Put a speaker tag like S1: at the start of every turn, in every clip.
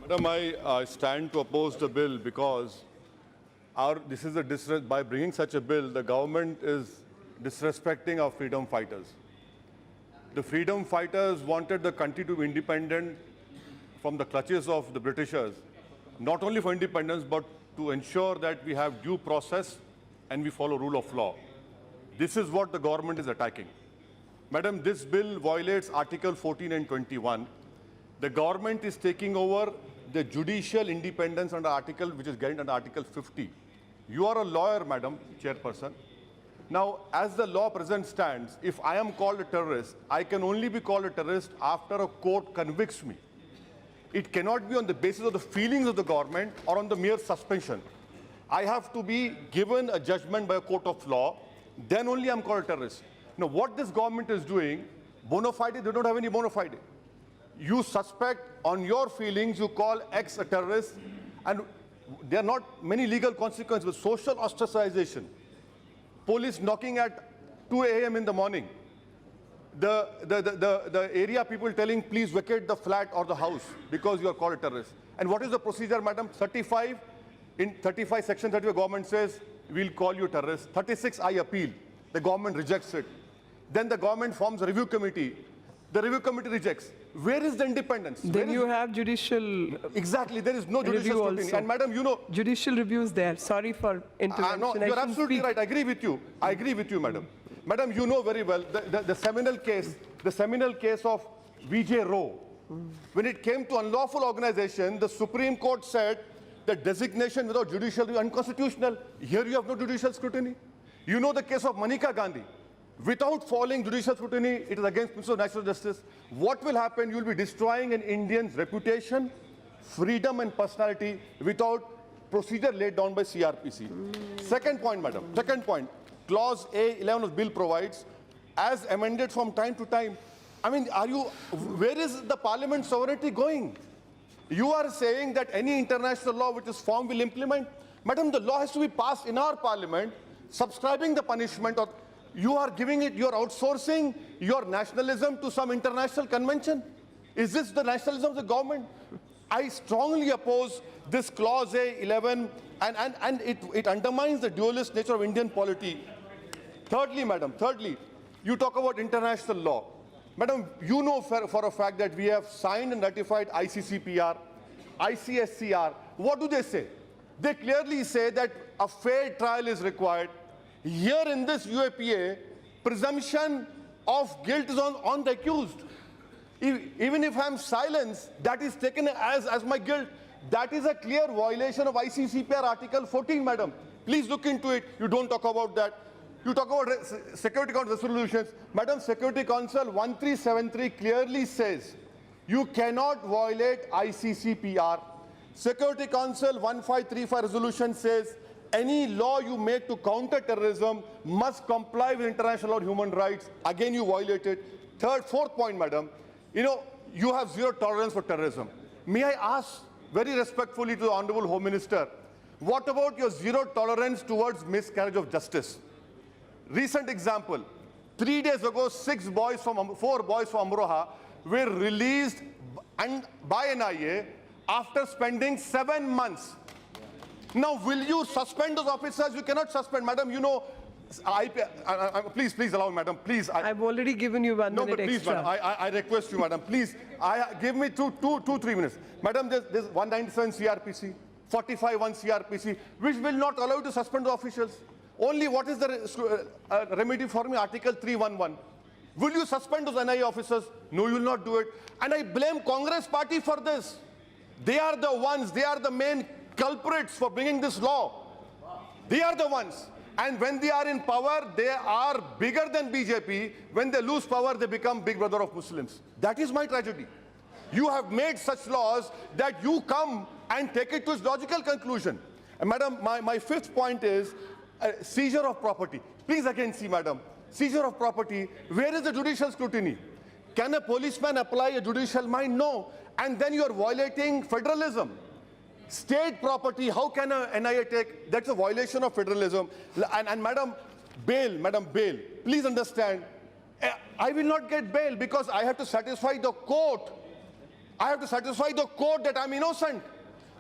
S1: Madam, I stand to oppose the bill because this is by bringing such a bill, the government is disrespecting our freedom fighters. The freedom fighters wanted the country to be independent from the clutches of the Britishers, not only for independence, but to ensure that we have due process and we follow rule of law. This is what the government is attacking. Madam, this bill violates Article 14 and 21. The government is taking over the judicial independence under article, which is guaranteed under Article 50. You are a lawyer, Madam Chairperson. Now, as the law present stands, if I am called a terrorist, I can only be called a terrorist after a court convicts me. It cannot be on the basis of the feelings of the government or on the mere suspension. I have to be given a judgment by a court of law, then only I'm called a terrorist. Now, what this government is doing, bona fide, they don't have any bona fide. You suspect on your feelings, you call X a terrorist, and there are not many legal consequences with social ostracization. Police knocking at 2 a.m. in the morning. The area people telling, please vacate the flat or the house because you are called a terrorist. And what is the procedure, Madam? 35, in 35, Section 35, government says, we'll call you terrorist. 36, I appeal. The government rejects it. Then the government forms a review committee. The review committee rejects. Where is the independence?
S2: Then you have judicial
S1: Exactly, there is no judicial scrutiny. And Madam, you know...
S2: Judicial reviews there. Sorry for intervention.
S1: No, you're absolutely right. I agree with you. I agree with you, Madam. Madam, you know very well the seminal case of V.J. Roe. When it came to unlawful organization, the Supreme Court said that designation without judicial review is unconstitutional. Here you have no judicial scrutiny. You know the case of Maneka Gandhi. Without following judicial scrutiny, it is against principle of natural justice. What will happen? You will be destroying an Indian's reputation, freedom and personality without procedure laid down by CRPC. Second point, Madam. Second point. Clause A11 of bill provides, as amended from time to time. I mean, where is the parliament sovereignty going? You are saying that any international law which is formed will implement. Madam, the law has to be passed in our parliament, subscribing the punishment, or you are giving it, you are outsourcing your nationalism to some international convention. Is this the nationalism of the government? I strongly oppose this clause A11, and it undermines the dualist nature of Indian polity. Thirdly, Madam, you talk about international law. Madam, you know for a fact that we have signed and ratified ICCPR, ICSCR. What do they say? They clearly say that a fair trial is required. Here in this UAPA, presumption of guilt is on the accused. Even if I'm silenced, that is taken as my guilt. That is a clear violation of ICCPR Article 14, Madam. Please look into it. You don't talk about that. You talk about Security Council resolutions. Madam, Security Council 1373 clearly says you cannot violate ICCPR. Security Council 1535 resolution says any law you make to counter terrorism must comply with international law and human rights. Again, you violate it. Fourth point, Madam, you know, you have zero tolerance for terrorism. May I ask very respectfully to the Honorable Home Minister, what about your zero tolerance towards miscarriage of justice? Recent example, 3 days ago, 4 boys from Amroha were released by NIA after spending 7 months. Now, will you suspend those officers? You cannot suspend. Madam, you know, please allow me, Madam, please.
S2: I've already given you 1 minute
S1: please,
S2: extra.
S1: Madam, I request you, Madam, please, give me 3 minutes. Madam, there's 197 CRPC, 45(1) CRPC, which will not allow you to suspend the officials. Only what is the remedy for me? Article 311. Will you suspend those NIA officers? No, you will not do it. And I blame Congress party for this. They are the ones, they are the main culprits for bringing this law. They are the ones. And when they are in power, they are bigger than BJP. When they lose power, they become big brother of Muslims. That is my tragedy. You have made such laws that you come and take it to its logical conclusion. And Madam, my fifth point is seizure of property. Please again see, Madam, seizure of property. Where is the judicial scrutiny? Can a policeman apply a judicial mind? No. And then you are violating federalism. State property, how can a NIA take? That's a violation of federalism. And Madam, bail, please understand, I will not get bail because I have to satisfy the court. I have to satisfy the court that I'm innocent.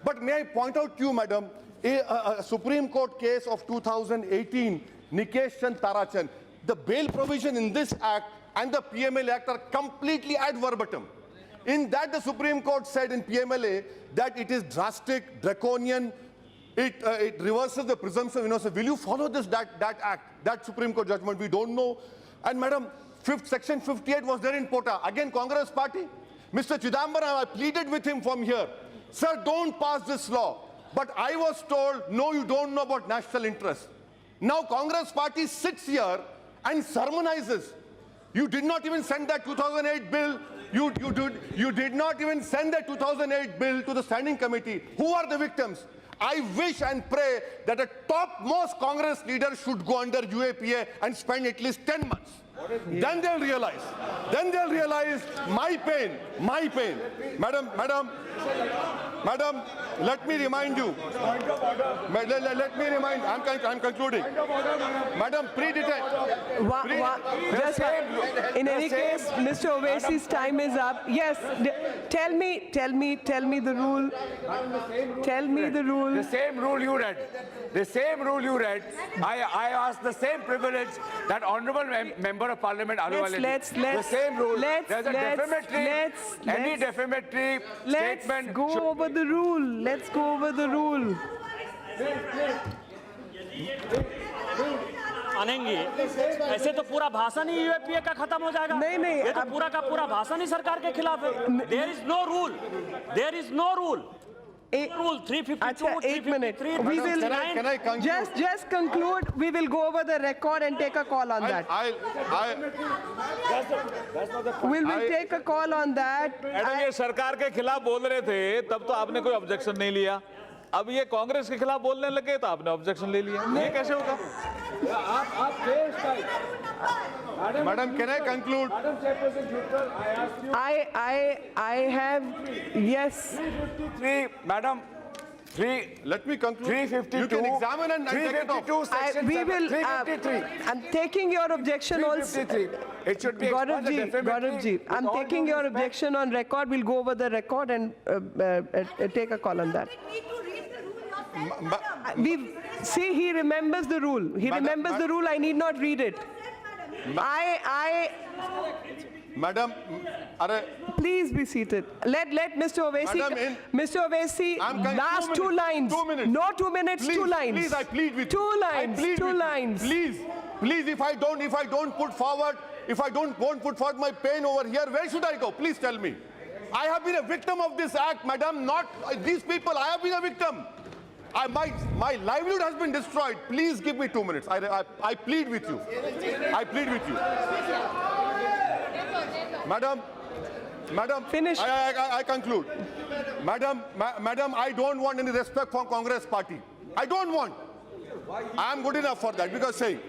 S1: But may I point out to you, madam, a Supreme Court case of 2018, Nikesh Chand Tarachan, the bail provision in this act and the PMLA Act are completely ad verbatim. In that, the Supreme Court said in PMLA that it is drastic, draconian, it reverses the presumption of innocence. Will you follow that act, that Supreme Court judgment? We don't know. And madam, section 58 was there in Pota. Again, Congress party. Mr. Chidambaram, I pleaded with him from here. Sir, don't pass this law. But I was told, no, you don't know about national interest. Now Congress party sits here and sermonizes. You did not even send that 2008 bill. You did not even send that 2008 bill to the standing committee. Who are the victims? I wish and pray that a topmost Congress leader should go under UAPA and spend at least 10 months. Then they'll realize. Then they'll realize my pain. Madam, let me remind you. Let me remind, I'm concluding. Madam,
S2: In any case, Mr. Owaisi's time is up. Yes, tell me the rule. Tell me the rule.
S3: The same rule you read. The same rule you read. I asked the same privilege that Honorable Member of Parliament Ahluwalia. The same rule. There's a defamatory, any defamatory statement.
S2: Let's go over the rule. Let's go over the rule.
S4: आनेंगे ऐसे तो पूरा भाषण ही UAPA का खत्म हो जाएगा।
S2: नहीं,
S4: ये तो पूरा का पूरा भाषण ही सरकार के खिलाफ है। There is no rule. There is no rule. Rule 352,
S2: Achha,
S4: 353.
S2: 1 minute. We will
S1: can I conclude?
S2: just conclude. We will go over the record and take a call on that. We will take a call on that.
S5: Madam ये सरकार के खिलाफ बोल रहे थे तब तो आपने कोई ऑब्जेक्शन नहीं लिया, अब ये कांग्रेस के खिलाफ बोलने लगे तो आपने ऑब्जेक्शन ले लिया। ये कैसे होगा?
S1: Madam, can I conclude?
S2: I have, yes.
S3: 353, Madam.
S1: Let me conclude.
S3: 352.
S1: You can examine and take it off.
S3: 352, section
S2: We
S3: 7,
S2: will,
S3: 353.
S2: I'm taking your objection also.
S3: 353. It should be expunged, the defamatory.
S2: I'm
S3: with all
S2: taking
S3: due
S2: your
S3: respect.
S2: objection on record. We'll go over the record and take a call on that. See, he remembers the rule. He remembers the rule. I need not read it.
S1: Madam,
S2: Please be seated. Let Mr. Owaisi.
S1: Madam,
S2: Mr. Owaisi, last 2 lines.
S1: 2 minutes.
S2: No 2 minutes,
S1: please,
S2: 2 lines.
S1: Please, I plead with you.
S2: 2 lines,
S1: I plead
S2: 2
S1: with you.
S2: lines.
S1: Please, if I don't put forward, won't put forward my pain over here, where should I go? Please tell me. I have been a victim of this act, madam, not these people. I have been a victim. My livelihood has been destroyed. Please give me 2 minutes. I plead with you. I plead with you. Madam,
S2: Finish.
S1: I conclude. Madam, I don't want any respect from Congress party. I don't want. I am good enough for that because saying.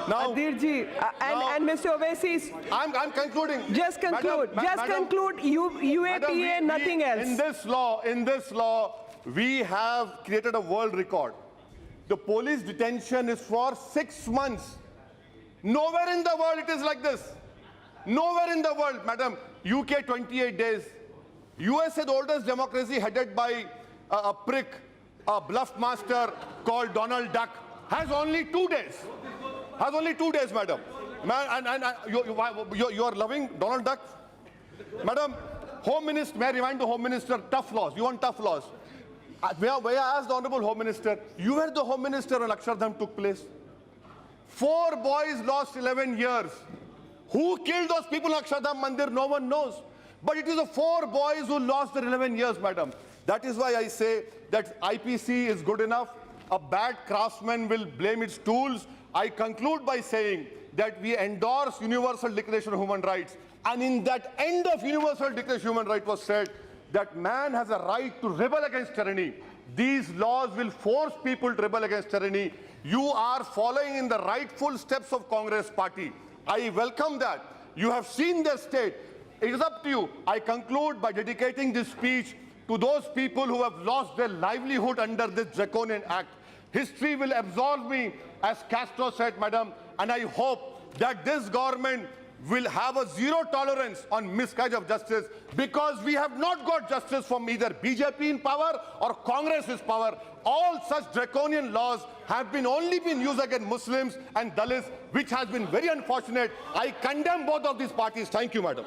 S1: Now,
S2: Adhirji, and Mr. Owaisi,
S1: I'm concluding.
S2: just conclude. Conclude. UAPA,
S1: Madam,
S2: nothing else.
S1: In this law, we have created a world record. The police detention is for 6 months. Nowhere in the world it is like this. Nowhere in the world, madam. UK 28 days. USA, the oldest democracy headed by a prick, a bluff master called Donald Duck, has only 2 days. Has only 2 days, madam. You are loving Donald Duck? Madam, Home Minister, may I remind the Home Minister, tough laws. You want tough laws? Where I asked the Honorable Home Minister, you were the Home Minister when Akshardham took place. 4 boys lost 11 years. Who killed those people in Akshardham Mandir? No one knows. But it is the 4 boys who lost their 11 years, madam. That is why I say that IPC is good enough. A bad craftsman will blame its tools. I conclude by saying that we endorse Universal Declaration of Human Rights. And in that end of Universal Declaration of Human Rights was said that man has a right to rebel against tyranny. These laws will force people to rebel against tyranny. You are following in the rightful steps of Congress party. I welcome that. You have seen their state. It is up to you. I conclude by dedicating this speech to those people who have lost their livelihood under this draconian act. History will absolve me, as Castro said, madam, and I hope that this government will have a zero tolerance on miscarriage of justice, because we have not got justice from either BJP in power or Congress in power. All such draconian laws have only been used against Muslims and Dalits, which has been very unfortunate. I condemn both of these parties. Thank you, madam.